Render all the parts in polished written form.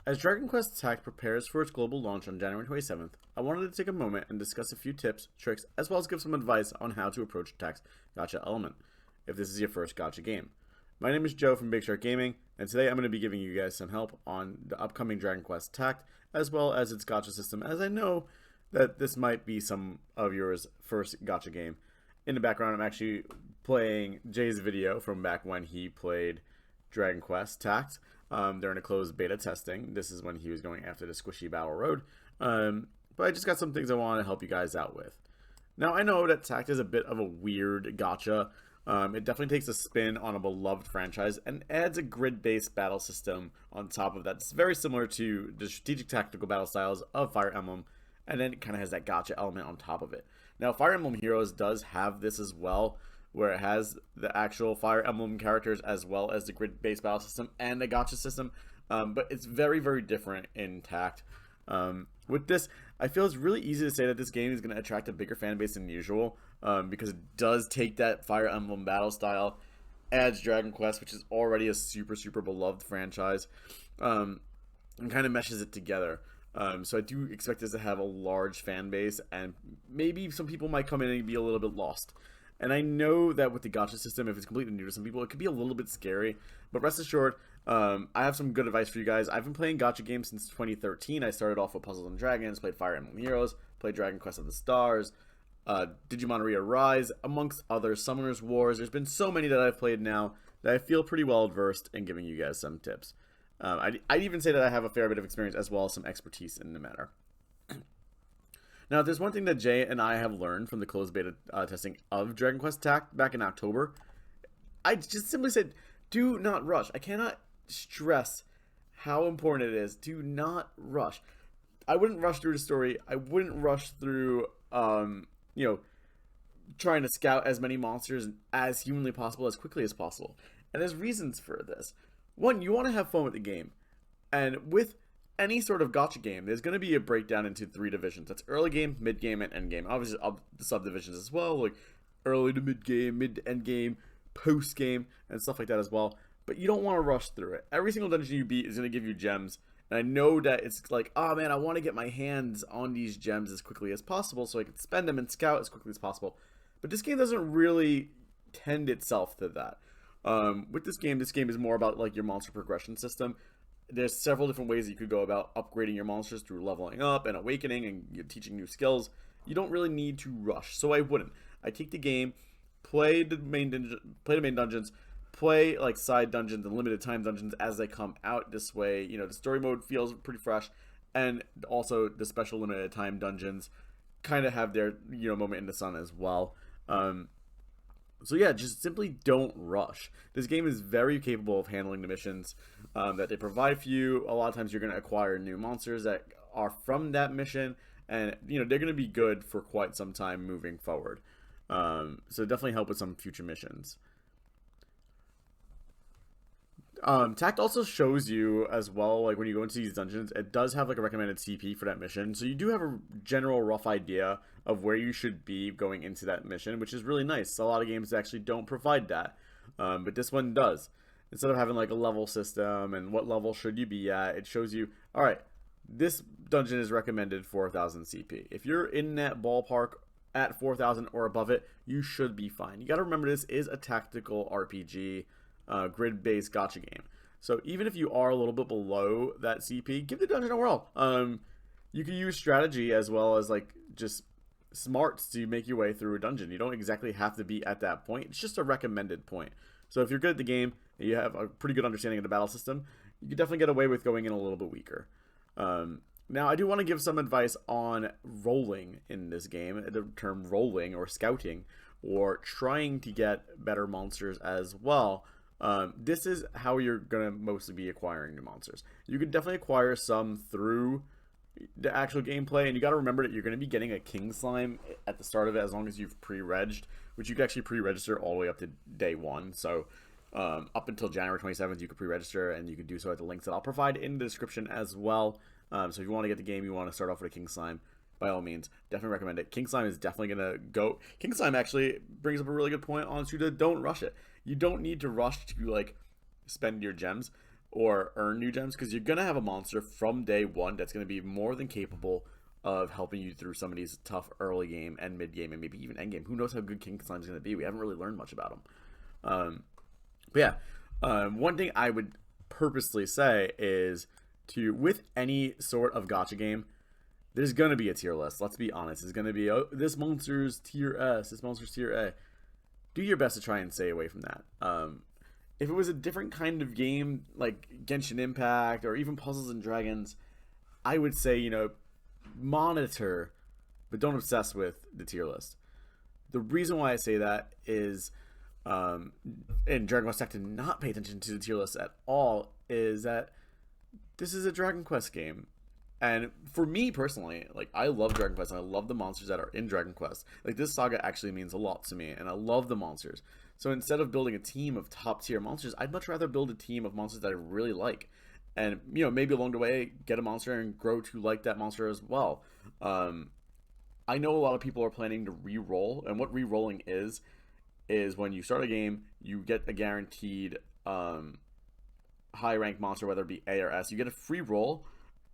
As Dragon Quest Tact prepares for its global launch on January 27th, I wanted to take a moment and discuss a few tips, tricks, as well as give some advice on how to approach Tact's Gacha element, if this is your first Gacha game. My name is Joe from Big Shark Gaming, and today I'm going to be giving you guys some help on the upcoming Dragon Quest Tact, as well as its Gacha system, as I know that this might be some of yours first Gacha game. In the background, I'm actually playing Jay's video from back when he played Dragon Quest Tact. During a closed beta testing. This is when he was going after the squishy battle road. But I just got some things I want to help you guys out with. Now, I know that Tact is a bit of a weird gacha. It definitely takes a spin on a beloved franchise and adds a grid-based battle system on top of that. It's very similar to the strategic tactical battle styles of Fire Emblem, and then it kind of has that gacha element on top of it. Now, Fire Emblem Heroes does have this as well, where it has the actual Fire Emblem characters as well as the grid-based battle system and the gacha system, but it's very, very different in Tact. With this, I feel it's really easy to say that this game is going to attract a bigger fan base than usual, because it does take that Fire Emblem battle style, adds Dragon Quest, which is already a super, super beloved franchise, and kind of meshes it together. So I do expect this to have a large fan base, and maybe some people might come in and be a little bit lost. And I know that with the gacha system, if it's completely new to some people, it could be a little bit scary. But rest assured, I have some good advice for you guys. I've been playing gacha games since 2013. I started off with Puzzles and Dragons, played Fire Emblem Heroes, played Dragon Quest of the Stars, Digimon Re-Arise, amongst others, Summoner's Wars. There's been so many that I've played now that I feel pretty well versed in giving you guys some tips. I'd even say that I have a fair bit of experience as well as some expertise in the matter. Now, there's one thing that Jay and I have learned from the closed beta testing of Dragon Quest Tact back in October. I just simply said, do not rush. I cannot stress how important it is. Do not rush. I wouldn't rush through the story. I wouldn't rush through, trying to scout as many monsters as humanly possible as quickly as possible. And there's reasons for this. One, you want to have fun with the game. And with any sort of gacha game, there's going to be a breakdown into 3 divisions. That's early game, mid game, and end game. Obviously, the subdivisions as well, like early to mid game, mid to end game, post game, and stuff like that as well. But you don't want to rush through it. Every single dungeon you beat is going to give you gems. And I know that it's like, oh man, I want to get my hands on these gems as quickly as possible so I can spend them and scout as quickly as possible. But this game doesn't really tend itself to that. With this game is more about like your monster progression system. There's several different ways that you could go about upgrading your monsters through leveling up and awakening and teaching new skills. You don't really need to rush, so I wouldn't. I take the game, play the main dungeons, play like side dungeons and limited time dungeons as they come out. This way, the story mode feels pretty fresh, and also the special limited time dungeons kind of have their moment in the sun as well. So yeah, just simply don't rush. This game is very capable of handling the missions that they provide for you. A lot of times you're going to acquire new monsters that are from that mission, and they're going to be good for quite some time moving forward. So definitely help with some future missions. Tact also shows you as well, like when you go into these dungeons, it does have like a recommended CP for that mission. So you do have a general rough idea of where you should be going into that mission, which is really nice. A lot of games actually don't provide that, but this one does. Instead of having like a level system and what level should you be at, it shows you, all right, this dungeon is recommended 4,000 CP. If you're in that ballpark at 4,000 or above it, you should be fine. You got to remember this is a tactical RPG. Grid-based gacha game. So even if you are a little bit below that CP, give the dungeon a whirl. You can use strategy as well as like just smarts to make your way through a dungeon. You don't exactly have to be at that point. It's just a recommended point. So if you're good at the game and you have a pretty good understanding of the battle system, you can definitely get away with going in a little bit weaker. Now, I do want to give some advice on rolling in this game. The term rolling or scouting or trying to get better monsters as well. This is how you're going to mostly be acquiring new monsters. You can definitely acquire some through the actual gameplay, and you got to remember that you're going to be getting a king slime at the start of it as long as you've pre-regged, which you can actually pre-register all the way up to day 1. So up until January 27th, you can pre-register, and you can do so at the links that I'll provide in the description as well. So if you want to get the game, you want to start off with a king slime, by all means, definitely recommend it. King Slime is definitely going to go. King Slime actually brings up a really good point on to the don't rush it. You don't need to rush to like spend your gems. or earn new gems, because you're going to have a monster from day one that's going to be more than capable of helping you through some of these tough early game and mid game and maybe even end game. Who knows how good King Slime is going to be? We haven't really learned much about him. But yeah, one thing I would purposely say is with any sort of gacha game, there's going to be a tier list. Let's be honest. It's going to be, oh, this monster's tier S, this monster's tier A. Do your best to try and stay away from that. If it was a different kind of game, like Genshin Impact or even Puzzles and Dragons, I would say, monitor, but don't obsess with the tier list. The reason why I say that is, in Dragon Quest Tact to not pay attention to the tier list at all, is that this is a Dragon Quest game. And for me personally, like, I love Dragon Quest and I love the monsters that are in Dragon Quest. Like, this saga actually means a lot to me and I love the monsters. So instead of building a team of top tier monsters, I'd much rather build a team of monsters that I really like. And, maybe along the way, get a monster and grow to like that monster as well. I know a lot of people are planning to re-roll, and what re-rolling is when you start a game, you get a guaranteed high rank monster, whether it be A or S. You get a free roll.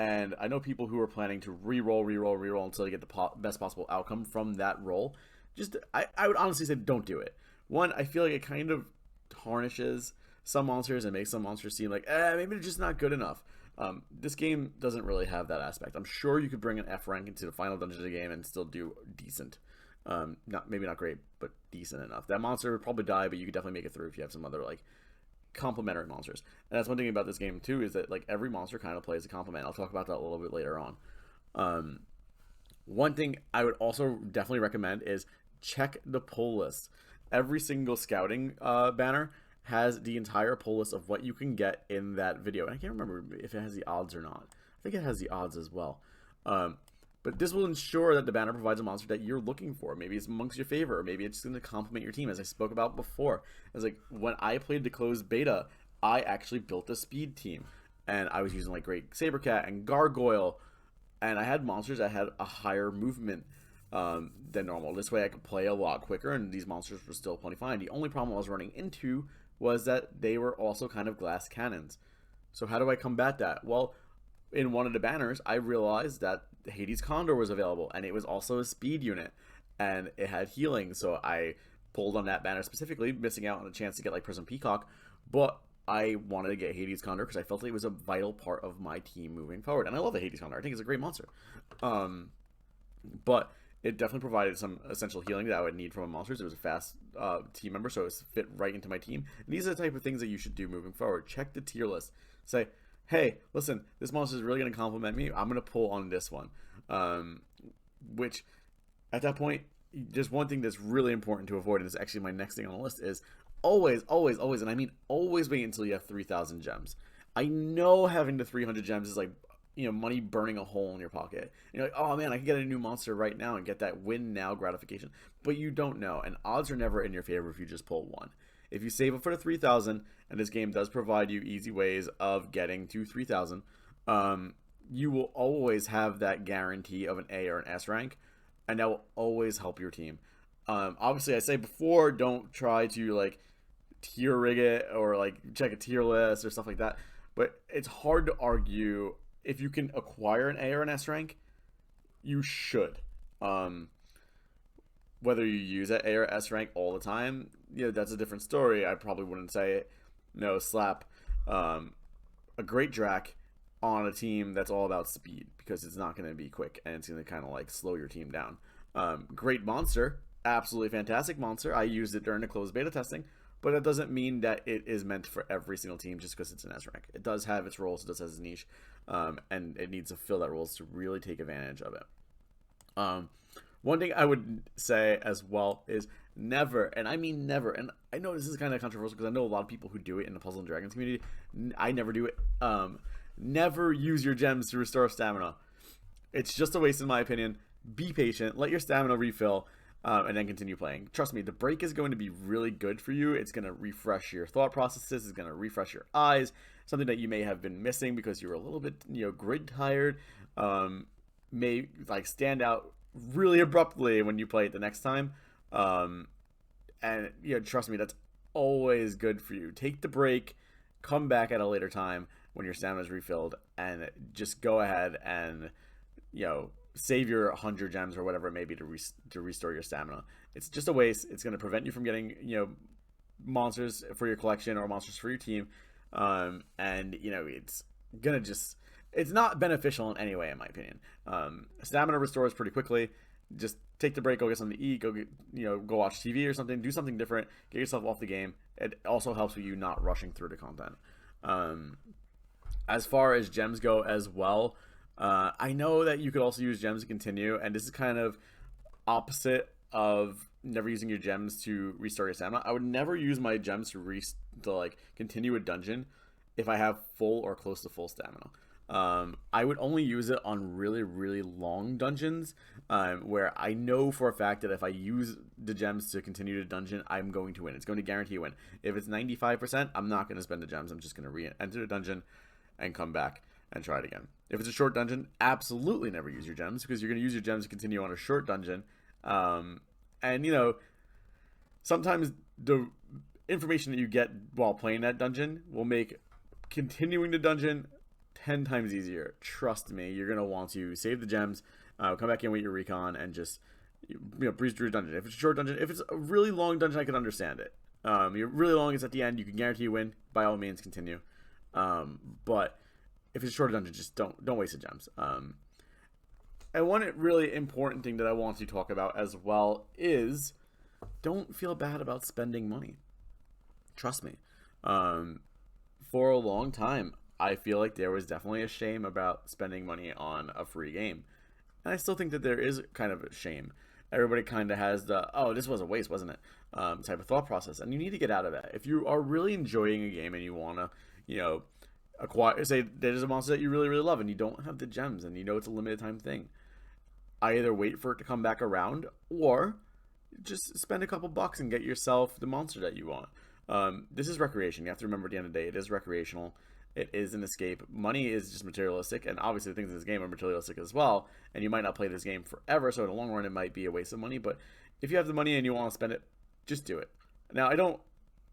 And I know people who are planning to re-roll until they get the best possible outcome from that roll. I would honestly say don't do it. One, I feel like it kind of tarnishes some monsters and makes some monsters seem like, maybe they're just not good enough. This game doesn't really have that aspect. I'm sure you could bring an F rank into the final dungeon of the game and still do decent. Maybe not great, but decent enough. That monster would probably die, but you could definitely make it through if you have some other, like, complementary monsters. And that's one thing about this game too, is that, like, every monster kind of plays a complement. I'll talk about that a little bit later on. One thing I would also definitely recommend is check the pull list. Every single scouting banner has the entire pull list of what you can get in that video. And I can't remember if it has the odds or not. I think it has the odds as well. But this will ensure that the banner provides a monster that you're looking for. Maybe it's amongst your favor, or maybe it's going to complement your team, as I spoke about before. It's like, when I played the closed beta, I actually built a speed team. And I was using, like, Great Sabercat and Gargoyle. And I had monsters that had a higher movement than normal. This way I could play a lot quicker, and these monsters were still plenty fine. The only problem I was running into was that they were also kind of glass cannons. So how do I combat that? Well, in one of the banners, I realized that Hades Condor was available, and it was also a speed unit, and it had healing, so I pulled on that banner specifically, missing out on a chance to get, like, Prism Peacock, but I wanted to get Hades Condor because I felt it was a vital part of my team moving forward, and I love the Hades Condor. I think it's a great monster. But it definitely provided some essential healing that I would need from a monster. It was a fast team member, so it fit right into my team. And these are the type of things that you should do moving forward. Check the tier list. Say, hey, listen, this monster is really going to complement me. I'm going to pull on this one. Which, at that point, there's one thing that's really important to avoid, and it's actually my next thing on the list, is always, and I mean always, wait until you have 3,000 gems. I know having the 300 gems is like, money burning a hole in your pocket. You're like, oh man, I can get a new monster right now and get that win now gratification. But you don't know, and odds are never in your favor if you just pull one. If you save up for the 3,000, and this game does provide you easy ways of getting to 3,000, you will always have that guarantee of an A or an S rank, and that will always help your team. Obviously, I say before, don't try to, like, tier rig it or, like, check a tier list or stuff like that. But it's hard to argue if you can acquire an A or an S rank, you should. Whether you use that A or S rank all the time, that's a different story. I probably wouldn't say it. No, slap a great Drac on a team that's all about speed, because it's not going to be quick and it's going to kind of, like, slow your team down. Great monster, absolutely fantastic monster. I used it during the closed beta testing, but that doesn't mean that it is meant for every single team just because it's an S rank. It does have its roles, it does have its niche, and it needs to fill that roles to really take advantage of it. One thing I would say as well is never, and I mean never, and I know this is kind of controversial because I know a lot of people who do it in the Puzzle and Dragons community. I never do it. Never use your gems to restore stamina. It's just a waste in my opinion. Be patient, let your stamina refill, and then continue playing. Trust me, the break is going to be really good for you. It's going to refresh your thought processes. It's going to refresh your eyes. Something that you may have been missing because you were a little bit, grid tired, may, like, stand out really abruptly when you play it the next time. And trust me, that's always good for you. Take the break, come back at a later time when your stamina is refilled and just go ahead and, save your 100 gems or whatever it may be to restore your stamina. It's just a waste. It's going to prevent you from getting, monsters for your collection or monsters for your team. And, it's going to just, it's not beneficial in any way, in my opinion. Stamina restores pretty quickly. Just take the break, go get something to eat, go get, go watch TV or something, do something different, get yourself off the game. It also helps with you not rushing through the content. As far as gems go as well, I know that you could also use gems to continue, and this is kind of opposite of never using your gems to restore your stamina. I would never use my gems to continue a dungeon if I have full or close to full stamina. I would only use it on really, really long dungeons, where I know for a fact that if I use the gems to continue the dungeon, I'm going to win. It's going to guarantee a win. If it's 95%, I'm not going to spend the gems. I'm just going to re-enter the dungeon and come back and try it again. If it's a short dungeon, absolutely never use your gems, because you're going to use your gems to continue on a short dungeon. And sometimes the information that you get while playing that dungeon will make continuing the dungeon 10 times easier. Trust me, you're going to want to save the gems, come back in with your recon, and just breeze through a dungeon. If it's a short dungeon, if it's a really long dungeon, I can understand it. You're really long, it's at the end, you can guarantee you win. By all means, continue. But if it's a short dungeon, just don't waste the gems. And one really important thing that I want to talk about as well is don't feel bad about spending money. Trust me. For a long time, I feel like there was definitely a shame about spending money on a free game. And I still think that there is kind of a shame. Everybody kind of has the, oh, this was a waste, wasn't it? Type of thought process. And you need to get out of that. If you are really enjoying a game and you want to, acquire, say there's a monster that you really, really love and you don't have the gems and it's a limited time thing, either wait for it to come back around or just spend a couple bucks and get yourself the monster that you want. This is recreation. You have to remember at the end of the day, it is recreational. It is an escape. Money is just materialistic, and obviously the things in this game are materialistic as well, and you might not play this game forever, so in the long run it might be a waste of money, but if you have the money and you want to spend it, just do it. Now,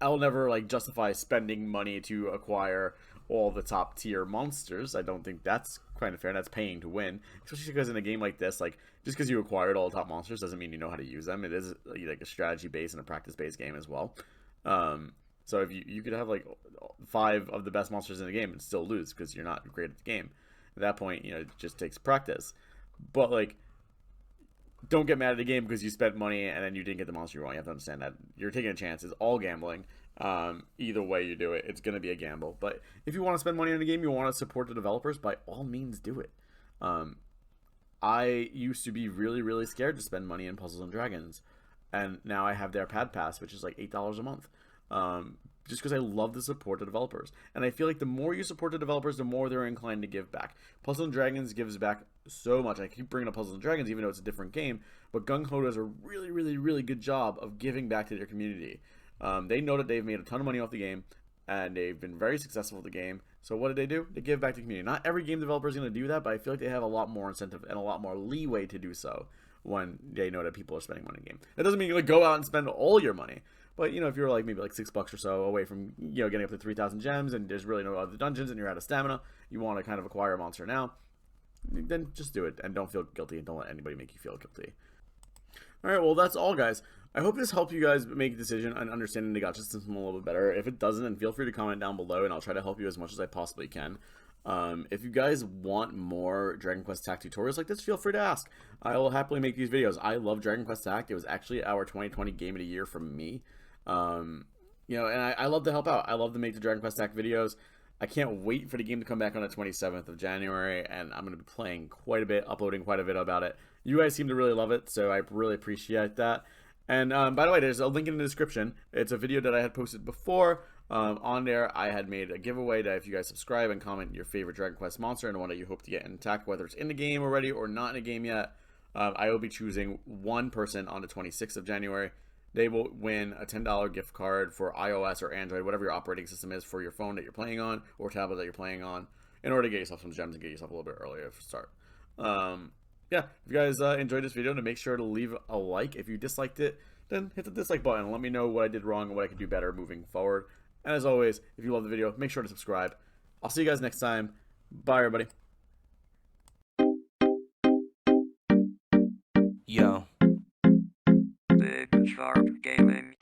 I'll never justify spending money to acquire all the top tier monsters. I don't think that's kind of fair. That's paying to win, especially because in a game like this, just because you acquired all the top monsters doesn't mean you know how to use them. It is a strategy based and a practice based game as well. So if you could have 5 of the best monsters in the game and still lose because you're not great at the game. At that point, it just takes practice. But don't get mad at the game because you spent money and then you didn't get the monster you want. You have to understand that you're taking a chance. It's all gambling. Either way you do it, it's going to be a gamble. But if you want to spend money on a game, you want to support the developers, by all means do it. I used to be really, really scared to spend money in Puzzles and Dragons. And now I have their pad pass, which is $8 a month. Just because I love to support the developers. And I feel like the more you support the developers, the more they're inclined to give back. Puzzles and Dragons gives back so much. I keep bringing up Puzzles and Dragons even though it's a different game, but Gung Ho does a really, really, really good job of giving back to their community. They know that they've made a ton of money off the game, and they've been very successful with the game. So what do? They give back to the community. Not every game developer is going to do that, but I feel like they have a lot more incentive and a lot more leeway to do so when they know that people are spending money in the game. That doesn't mean you go out and spend all your money. But, if you're maybe $6 or so away from, getting up to 3,000 gems and there's really no other dungeons and you're out of stamina, you want to kind of acquire a monster now, then just do it and don't feel guilty and don't let anybody make you feel guilty. Alright, well, that's all, guys. I hope this helped you guys make a decision on understanding the gacha system a little bit better. If it doesn't, then feel free to comment down below and I'll try to help you as much as I possibly can. If you guys want more Dragon Quest Tact tutorials like this, feel free to ask. I will happily make these videos. I love Dragon Quest Tact. It was actually our 2020 Game of the Year from me. And I love to help out. I love to make the Dragon Quest Tact videos. I can't wait for the game to come back on the 27th of January, and I'm going to be playing quite a bit, uploading quite a bit about it. You guys seem to really love it, so I really appreciate that. And by the way, there's a link in the description. It's a video that I had posted before. On there, I had made a giveaway that if you guys subscribe and comment your favorite Dragon Quest monster and one that you hope to get in Tact, whether it's in the game already or not in the game yet, I will be choosing one person on the 26th of January. They will win a $10 gift card for iOS or Android, whatever your operating system is for your phone that you're playing on or tablet that you're playing on, in order to get yourself some gems and get yourself a little bit earlier to start. Yeah, if you guys enjoyed this video, then make sure to leave a like. If you disliked it, then hit the dislike button and let me know what I did wrong and what I can do better moving forward. And as always, if you love the video, make sure to subscribe. I'll see you guys next time. Bye, everybody. Yo. Big Sharp Gaming.